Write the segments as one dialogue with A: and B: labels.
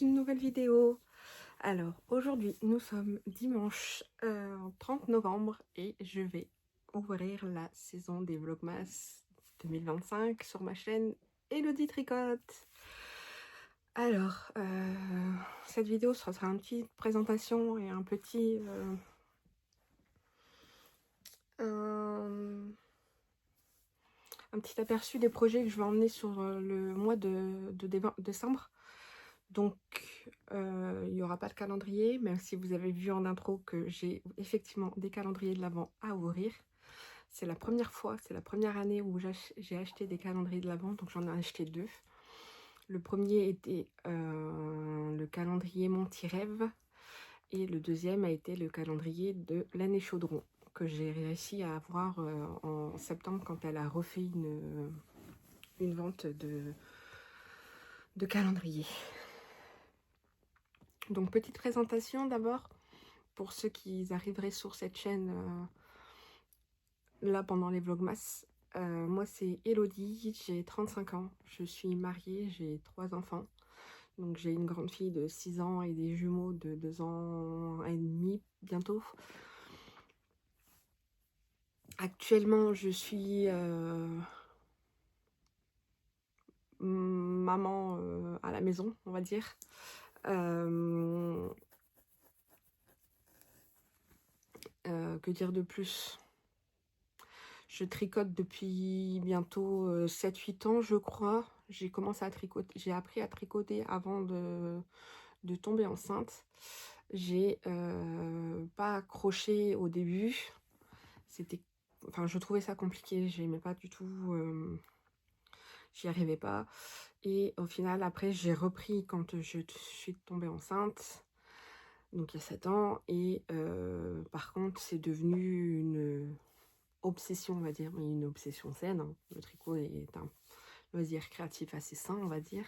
A: une nouvelle vidéo. Alors aujourd'hui nous sommes dimanche 30 novembre et je vais ouvrir la saison des Vlogmas 2025 sur ma chaîne Elodie Tricotte. Alors cette vidéo sera une petite présentation et un petit un petit aperçu des projets que je vais emmener sur le mois de décembre. Donc il n'y aura pas de calendrier, même si vous avez vu en intro que j'ai effectivement des calendriers de l'Avent à ouvrir. C'est la première fois, c'est la première année où j'ai acheté des calendriers de l'Avent, donc j'en ai acheté deux. Le premier était le calendrier Mon Petit Rêve et le deuxième a été le calendrier de l'année Chaudron que j'ai réussi à avoir en septembre quand elle a refait une vente de calendrier. Donc petite présentation d'abord pour ceux qui arriveraient sur cette chaîne là pendant les vlogmas. Moi c'est Elodie, j'ai 35 ans, je suis mariée, j'ai 3 enfants. Donc j'ai une grande fille de 6 ans et des jumeaux de 2 ans et demi bientôt. Actuellement je suis maman à la maison, on va dire. Que dire de plus? Je tricote depuis bientôt 7-8 ans, je crois. J'ai commencé à tricoter, j'ai appris à tricoter avant de tomber enceinte. J'ai pas accroché au début. Enfin, je trouvais ça compliqué, j'aimais pas du tout, j'y arrivais pas. Et au final, après, j'ai repris quand je suis tombée enceinte, donc il y a 7 ans. Et par contre, c'est devenu une obsession, on va dire, mais une obsession saine, hein. Le tricot est un loisir créatif assez sain, on va dire.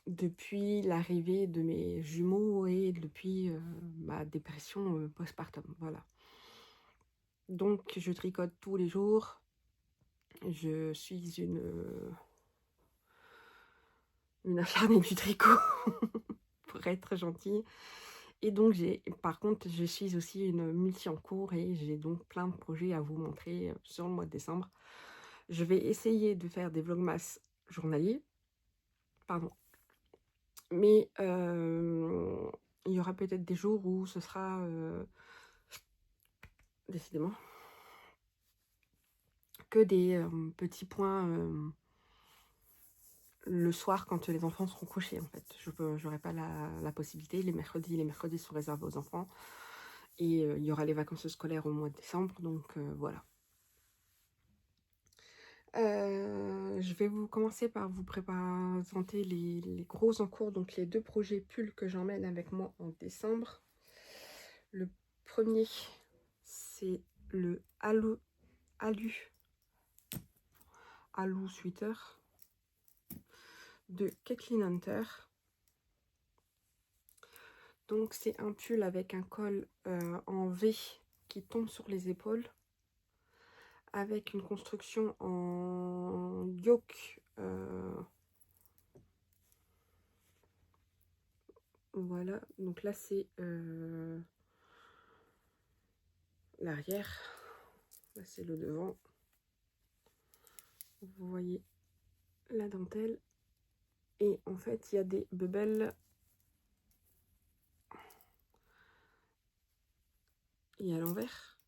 A: Depuis l'arrivée de mes jumeaux et depuis ma dépression postpartum, voilà. Donc je tricote tous les jours. Je suis une acharnée du tricot pour être gentille. Et donc par contre je suis aussi une multi en cours et j'ai donc plein de projets à vous montrer sur le mois de décembre. Je vais essayer de faire des vlogmas journaliers, pardon, mais il y aura peut-être des jours où ce sera décidément que des petits points le soir quand les enfants seront couchés. En fait, je n'aurai pas la possibilité. Les mercredis sont réservés aux enfants et il y aura les vacances scolaires au mois de décembre, donc voilà. Je vais commencer par vous présenter les gros encours, donc les deux projets pulls que j'emmène avec moi en décembre. Le premier, c'est le Alu Sweater de Kathleen Hunter. Donc c'est un pull avec un col en V qui tombe sur les épaules, avec une construction en yoke. Voilà, donc là c'est l'arrière, là c'est le devant. Vous voyez la dentelle et en fait il y a des bubbles. Et à l'envers,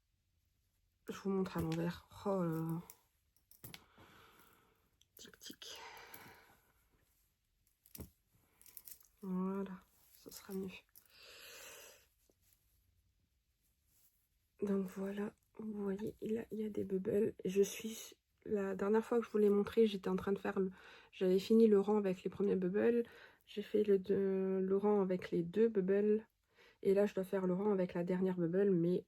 A: je vous montre à l'envers. Oh là là. Tic tic. Voilà, ce sera mieux. Donc voilà, vous voyez, là il y a des bubbles. La dernière fois que je vous l'ai montré, j'étais en train de faire j'avais fini le rang avec les premiers bubbles. J'ai fait le rang avec les 2 bubbles. Et là, je dois faire le rang avec la dernière bubble. Mais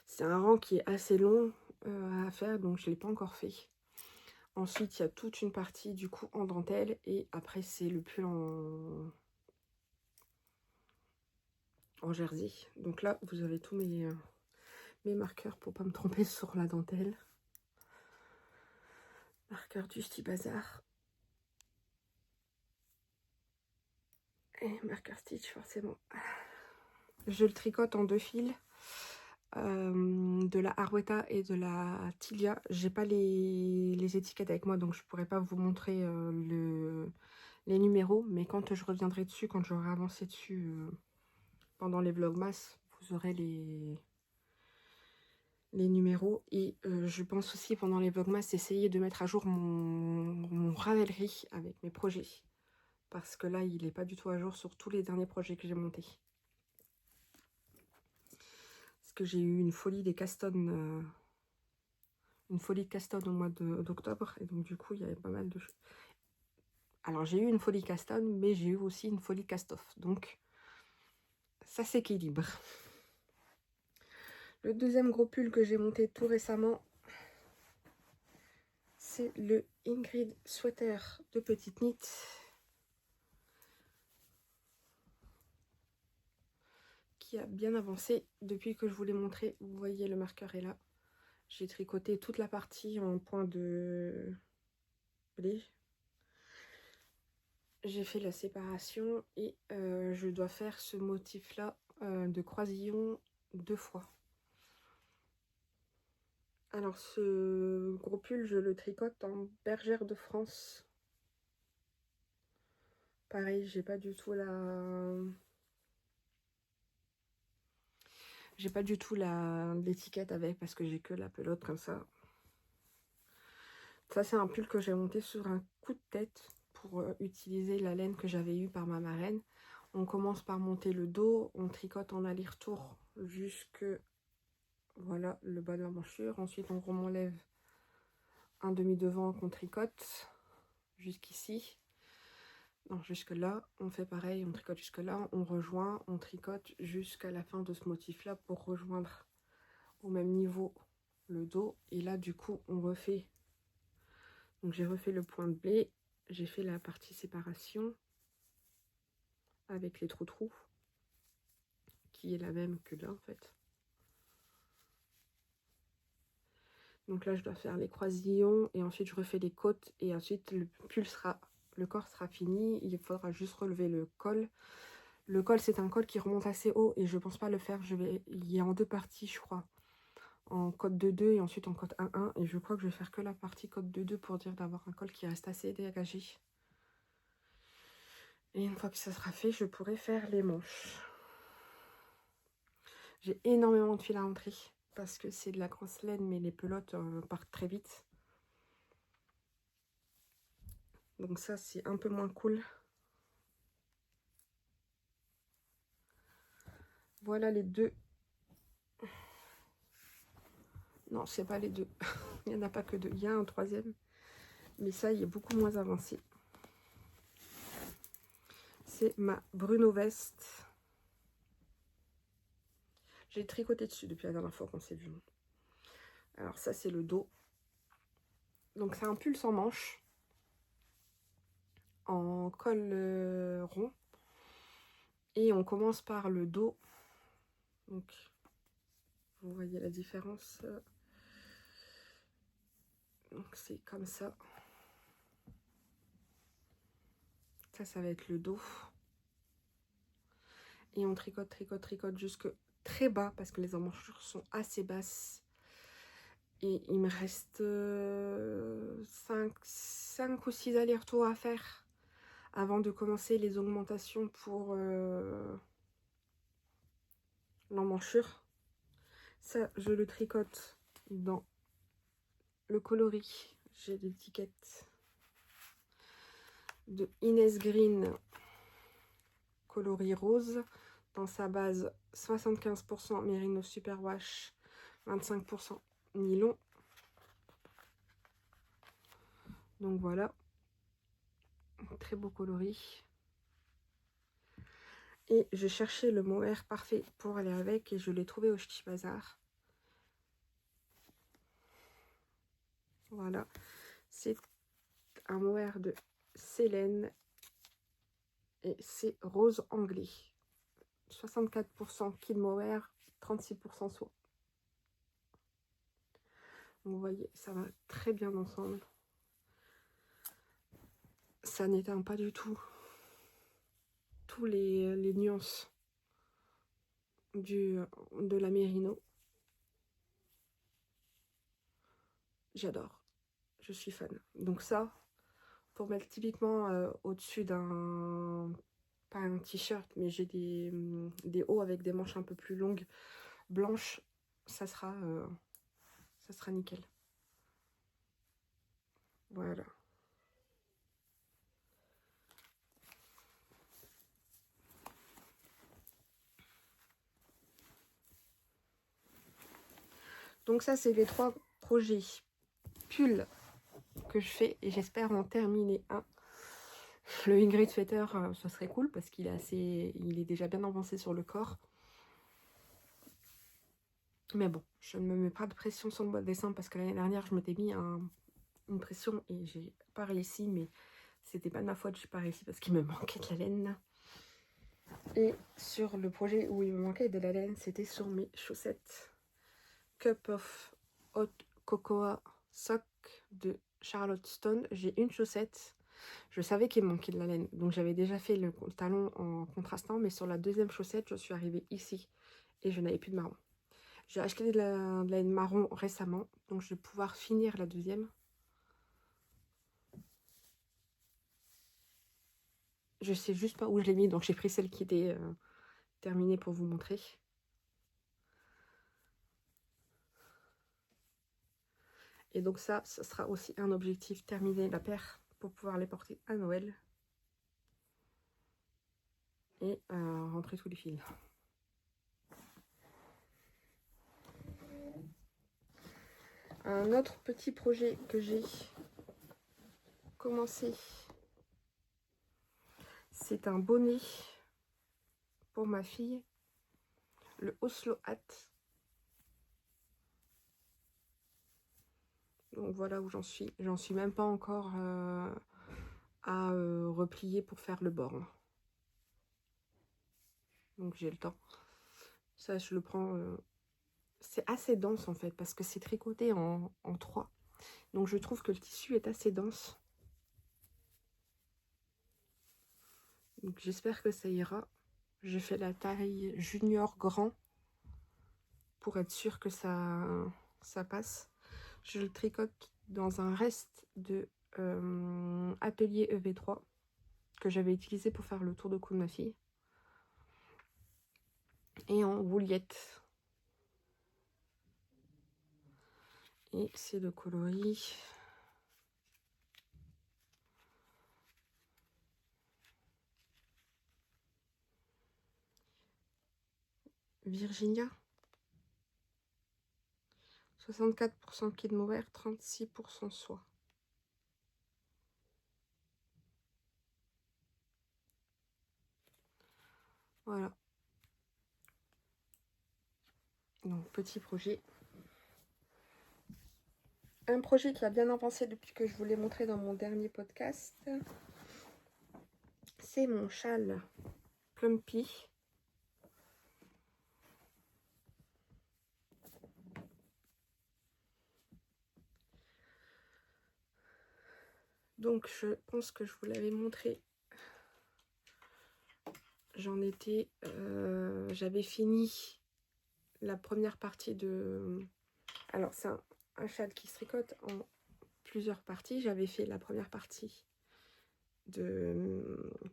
A: c'est un rang qui est assez long à faire, donc je ne l'ai pas encore fait. Ensuite, il y a toute une partie du coup en dentelle. Et après, c'est le pull en jersey. Donc là, vous avez tous mes marqueurs pour pas me tromper sur la dentelle. Marqueur du Sti Bazar. Et marker stitch, forcément. Je le tricote en 2 fils. De la Arwetta et de la Tilia. J'ai pas les étiquettes avec moi, donc je pourrais pas vous montrer les numéros. Mais quand je reviendrai dessus, quand j'aurai avancé dessus pendant les vlogmas, vous aurez les numéros. Et je pense aussi pendant les vlogmas essayer de mettre à jour mon Ravelry avec mes projets, parce que là il est pas du tout à jour sur tous les derniers projets que j'ai montés, parce que j'ai eu une folie des Caston au mois d'octobre, et donc du coup il y avait pas mal de choses. Alors j'ai eu une folie Caston, mais j'ai eu aussi une folie Castoff, donc ça s'équilibre. Le deuxième gros pull que j'ai monté tout récemment, c'est le Ingrid Sweater de Petite Knit. Qui a bien avancé depuis que je vous l'ai montré. Vous voyez, le marqueur est là. J'ai tricoté toute la partie en point de blé. J'ai fait la séparation et je dois faire ce motif là de croisillon 2 fois. Alors ce gros pull, je le tricote en bergère de France. Pareil, j'ai pas du tout l'étiquette avec, parce que j'ai que la pelote comme ça. Ça c'est un pull que j'ai monté sur un coup de tête pour utiliser la laine que j'avais eue par ma marraine. On commence par monter le dos, on tricote en aller-retour jusque voilà le bas de la manchure. Ensuite on remonlève un demi devant qu'on tricote jusqu'ici. Non, jusque là, on fait pareil, on tricote jusque là, on rejoint, on tricote jusqu'à la fin de ce motif là pour rejoindre au même niveau le dos. Et là du coup on refait, donc j'ai refait le point de blé, j'ai fait la partie séparation avec les trous qui est la même que là en fait. Donc là je dois faire les croisillons et ensuite je refais les côtes et ensuite le corps sera fini. Il faudra juste relever le col. Le col c'est un col qui remonte assez haut et je pense pas le faire. Il est en 2 parties je crois, en code 2-2 et ensuite en code 1-1, et je crois que je vais faire que la partie code 2-2 pour dire d'avoir un col qui reste assez dégagé. Et une fois que ça sera fait, je pourrai faire les manches. J'ai énormément de fil à rentrer parce que c'est de la grosse laine, mais les pelotes partent très vite. Donc ça, c'est un peu moins cool. Voilà les deux. Non, c'est pas les deux. Il n'y en a pas que deux. Il y a un troisième. Mais ça, il est beaucoup moins avancé. C'est ma Bruno Veste. J'ai tricoté dessus depuis la dernière fois qu'on s'est vu. Alors ça, c'est le dos. Donc c'est un pull sans manches, en col rond. Et on commence par le dos. Donc vous voyez la différence. Donc c'est comme ça. Ça va être le dos. Et on tricote, tricote, tricote jusque très bas parce que les emmanchures sont assez basses. Et il me reste 5 ou 6 allers-retours à faire avant de commencer les augmentations pour l'emmanchure. Ça, je le tricote dans le coloris. J'ai l'étiquette de Inès Green, coloris rose. Dans sa base, 75% Merino Superwash, 25% nylon. Donc voilà, très beau coloris. Et je cherchais le mohair parfait pour aller avec et je l'ai trouvé au Stitch Bazar. Voilà, c'est un mohair de Célène et c'est rose anglais. 64% kid mohair, 36% soie. Vous voyez, ça va très bien ensemble. Ça n'éteint pas du tout surtout les nuances de la Mérino. J'adore, je suis fan. Donc ça, pour mettre typiquement au-dessus d'un, pas un t-shirt, mais j'ai des hauts avec des manches un peu plus longues, blanches, ça sera nickel. Voilà. Donc ça, c'est les 3 projets pulls que je fais et j'espère en terminer un. Le Ingrid Sweater, ce serait cool parce qu'il est déjà bien avancé sur le corps. Mais bon, je ne me mets pas de pression sur le mois de décembre parce que l'année dernière, je m'étais mis une pression et j'ai pas réussi, mais c'était pas de ma faute, j'ai pas réussi parce qu'il me manquait de la laine. Et sur le projet où il me manquait de la laine, c'était sur mes chaussettes Cup of Hot Cocoa Sock de Charlotte Stone. J'ai une chaussette, je savais qu'il me manquait de la laine, donc j'avais déjà fait le talon en contrastant, mais sur la deuxième chaussette, je suis arrivée ici et je n'avais plus de marron. J'ai acheté de la laine marron récemment, donc je vais pouvoir finir la deuxième. Je sais juste pas où je l'ai mis, donc j'ai pris celle qui était terminée pour vous montrer. Et donc ça sera aussi un objectif, terminer la paire pour pouvoir les porter à Noël. Et rentrer tous les fils. Un autre petit projet que j'ai commencé, c'est un bonnet pour ma fille, le Oslo Hat. Donc voilà où j'en suis. J'en suis même pas encore à replier pour faire le bord. Donc j'ai le temps. Ça, je le prends. C'est assez dense en fait parce que c'est tricoté en 3. Donc je trouve que le tissu est assez dense. Donc j'espère que ça ira. J'ai fait la taille junior grand pour être sûr que ça passe. Je le tricote dans un reste de atelier EV3 que j'avais utilisé pour faire le tour de cou de ma fille. Et en bouliette. Et c'est le coloris Virginia. 64% kid mohair, 36% soie. Voilà. Donc petit projet. Un projet qui a bien avancé depuis que je vous l'ai montré dans mon dernier podcast. C'est mon châle Plumpy. Donc je pense que je vous l'avais montré. J'avais fini la première partie de... Alors c'est un châle qui se tricote en plusieurs parties. J'avais fait la première partie de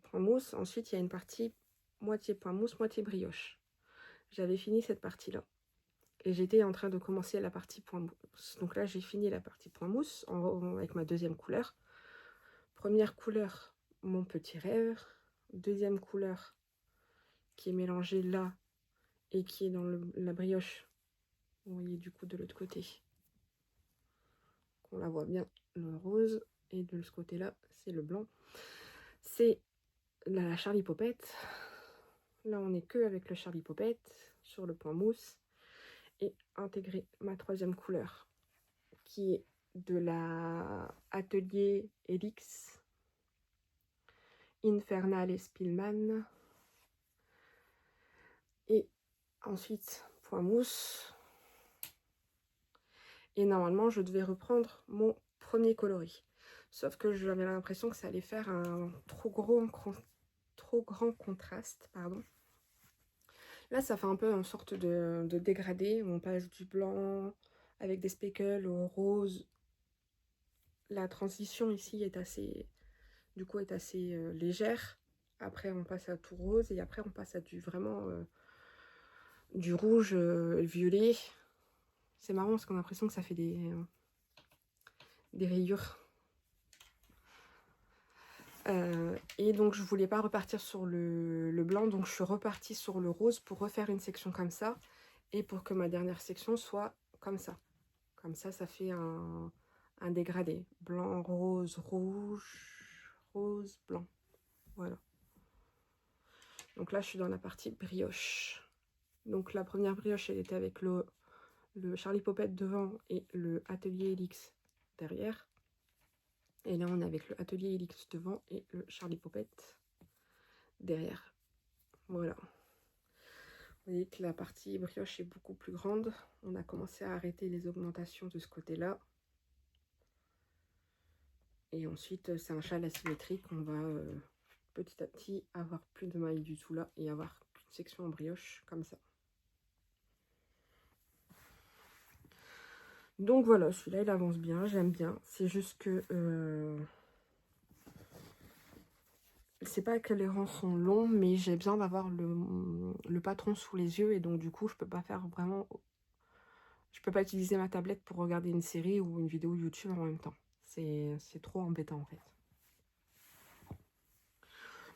A: point mousse. Ensuite il y a une partie moitié point mousse, moitié brioche. J'avais fini cette partie-là. Et j'étais en train de commencer la partie point mousse. Donc là j'ai fini la partie point mousse avec ma deuxième couleur. Première couleur, mon petit rêve. Deuxième couleur qui est mélangée là et qui est dans la brioche. Vous voyez du coup de l'autre côté. On la voit bien, le rose. Et de ce côté-là, c'est le blanc. C'est la Charlie Popette. Là, on n'est que avec le Charlie Popette sur le point mousse. Et intégrer ma troisième couleur qui est de la Atelier Elix Infernal et Spillman. Et ensuite, point mousse. Et normalement, je devais reprendre mon premier coloris. Sauf que j'avais l'impression que ça allait faire un trop trop grand contraste, pardon. Là, ça fait un peu une sorte de dégradé, où on passe du blanc avec des speckles au rose. La transition ici est assez, du coup, est assez légère. Après, on passe à tout rose et après, on passe à du vraiment du rouge violet. C'est marrant parce qu'on a l'impression que ça fait des rayures. Et donc je voulais pas repartir sur le blanc, donc je suis repartie sur le rose pour refaire une section comme ça et pour que ma dernière section soit comme ça. Comme ça fait un dégradé. Blanc, rose, rouge, rose, blanc. Voilà. Donc là je suis dans la partie brioche. Donc la première brioche elle était avec le Charlie Poppet devant et le Atelier Helix derrière. Et là on est avec le Atelier Helix devant et le Charlie Poppet derrière. Voilà. Vous voyez que la partie brioche est beaucoup plus grande. On a commencé à arrêter les augmentations de ce côté-là. Et ensuite, c'est un châle asymétrique. On va petit à petit avoir plus de mailles du tout là et avoir une section en brioche comme ça. Donc voilà, celui-là, il avance bien. J'aime bien. C'est juste que... c'est pas que les rangs sont longs, mais j'ai besoin d'avoir le patron sous les yeux. Et donc, du coup, je peux pas faire vraiment... Je peux pas utiliser ma tablette pour regarder une série ou une vidéo YouTube en même temps. C'est trop embêtant, en fait.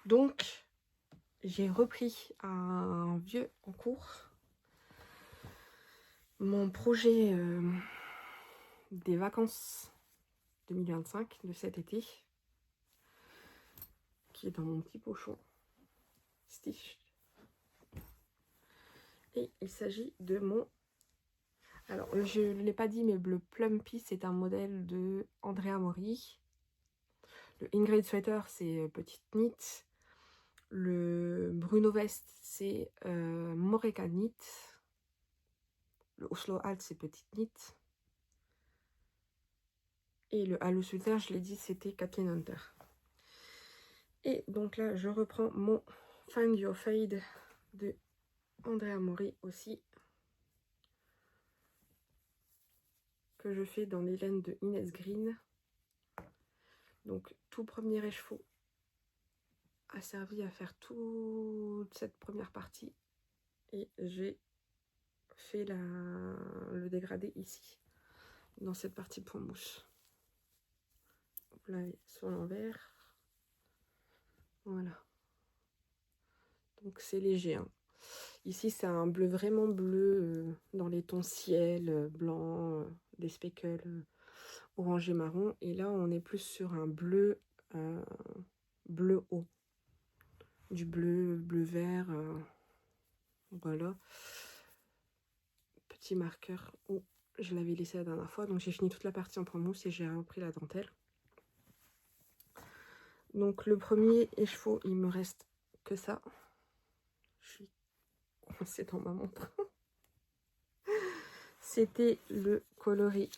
A: Donc, j'ai repris un vieux en cours. Mon projet des vacances 2025 de cet été, qui est dans mon petit pochon Stitch. Et il s'agit de mon... Alors, je ne l'ai pas dit, mais le Plumpy, c'est un modèle de Andrea Mori. Le Ingrid Sweater, c'est Petite Knit. Le Bruno Vest, c'est Moreka Knit. Le Oslo Alt, c'est Petite Knit. Et le Halo Sweater, je l'ai dit, c'était Kathleen Hunter. Et donc là, je reprends mon Find Your Fade de Andrea Mori aussi, que je fais dans les laines de Inès Green. Donc tout premier écheveau a servi à faire toute cette première partie et j'ai fait le dégradé ici, dans cette partie point mousse. Là, sur l'envers. Voilà. Donc c'est léger. Hein. Ici, c'est un bleu vraiment bleu, dans les tons ciel, blanc, des speckles orange et marron. Et là, on est plus sur un bleu, bleu haut. Du bleu, bleu vert. Voilà. Petit marqueur où je l'avais laissé la dernière fois. Donc j'ai fini toute la partie en point mousse et j'ai repris la dentelle. Donc le premier écheveau, il me reste que ça. Je suis coincée dans ma montre. C'était le coloris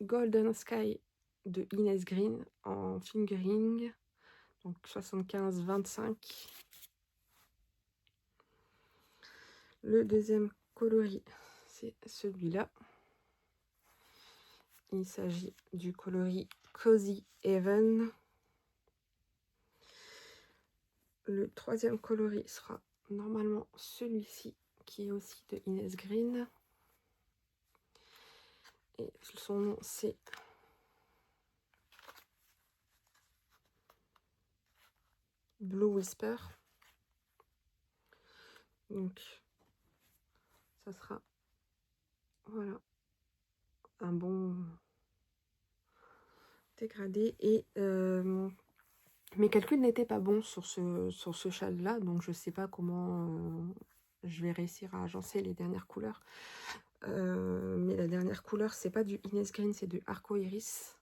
A: Golden Sky de Inès Green en fingering. Donc 75-25. Le deuxième coloris, c'est celui-là. Il s'agit du coloris Cozy Heaven. Le troisième coloris sera normalement celui-ci, qui est aussi de Inès Green. Et son nom, c'est Blue Whisper. Donc, ça sera, voilà, un bon dégradé. Et mes calculs n'étaient pas bons sur ce châle-là, donc je sais pas comment je vais réussir à agencer les dernières couleurs. Mais la dernière couleur, c'est pas du Inès Green, c'est du Arco Iris.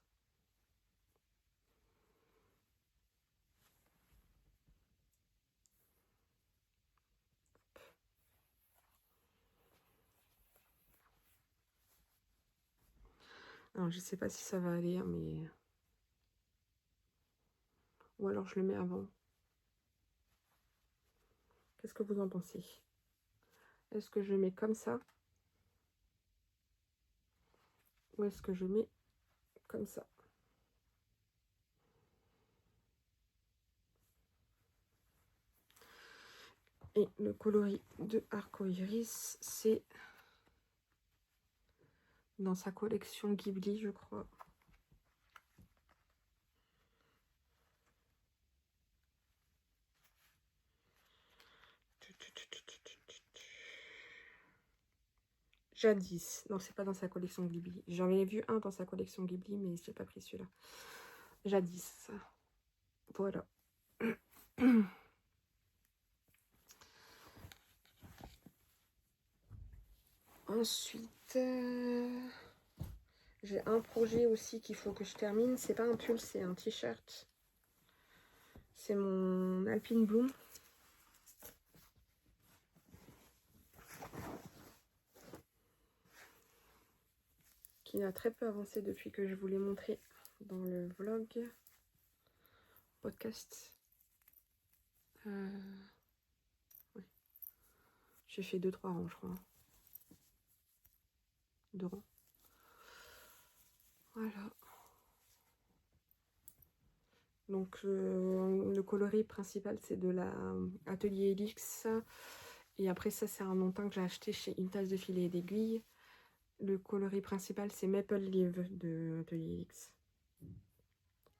A: Alors, je sais pas si ça va aller, mais... Ou alors je le mets avant. Qu'est-ce que vous en pensez? Est-ce que je mets comme ça? Ou est-ce que je mets comme ça? Et le coloris de Arcoiris, c'est dans sa collection Ghibli, je crois. Jadis. Non, c'est pas dans sa collection Ghibli. J'en ai vu un dans sa collection Ghibli, mais j'ai pas pris celui-là. Jadis. Voilà. Ensuite, j'ai un projet aussi qu'il faut que je termine. C'est pas un pull, c'est un t-shirt. C'est mon Alpine Bloom. Qui a très peu avancé depuis que je vous l'ai montré dans le vlog. Podcast. Ouais. J'ai fait 2-3 rangs, je crois. 2 rangs. Voilà. Donc le coloris principal c'est de la Atelier Helix. Et après ça c'est un montant que j'ai acheté chez Une Tasse de Filet et d'Aiguille. Le coloris principal c'est Maple Leaf de Atelier Helix.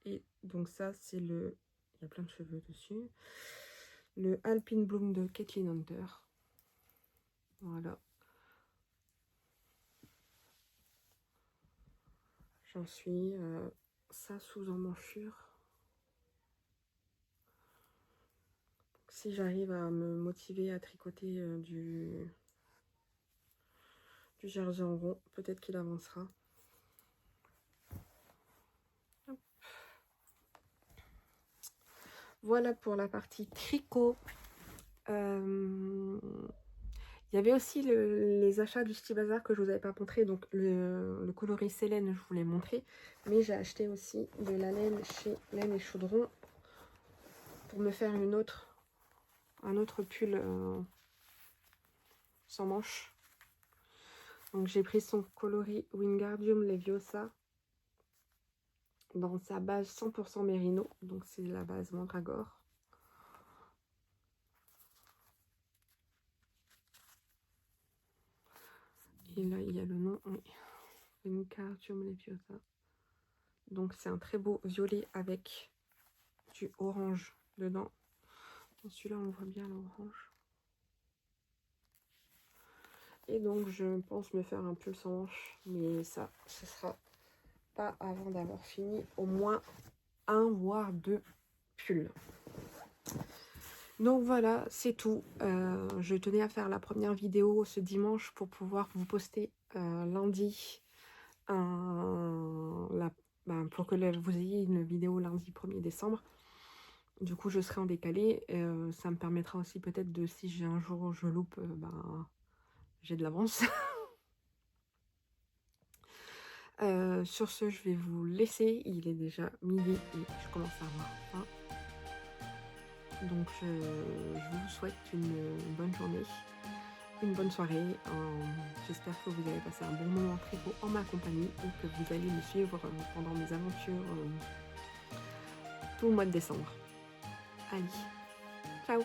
A: Et donc ça c'est le... Il y a plein de cheveux dessus. Le Alpine Bloom de Kathleen Hunter. Voilà. J'en suis ça sous emmanchure. Si j'arrive à me motiver à tricoter du jersey en rond, peut-être qu'il avancera. Hop. Voilà pour la partie tricot. Il y avait aussi les achats du Style Bazar que je vous avais pas montré. Donc le coloris Célène, je vous l'ai montré. Mais j'ai acheté aussi de la laine chez Laine et Chaudron pour me faire un autre pull sans manches. Donc j'ai pris son coloris Wingardium Leviosa dans sa base 100% Mérino. Donc c'est la base Mandragore. Et là il y a le nom, oui. Wingardium Leviosa. Donc c'est un très beau violet avec du orange dedans. Celui-là on voit bien l'orange. Et donc je pense me faire un pull sans manche. Mais ça, ce sera pas avant d'avoir fini au moins 1 voire 2 pulls. Donc voilà, c'est tout. Je tenais à faire la première vidéo ce dimanche pour pouvoir vous poster lundi pour que vous ayez une vidéo lundi 1er décembre. Du coup, je serai en décalé. Ça me permettra aussi peut-être de, si j'ai un jour où je loupe, j'ai de l'avance. Sur ce, je vais vous laisser. Il est déjà midi et je commence à avoir faim. Donc, je vous souhaite une bonne journée, une bonne soirée. J'espère que vous avez passé un bon moment en tricot en ma compagnie et que vous allez me suivre pendant mes aventures tout le mois de décembre. Allez, ciao!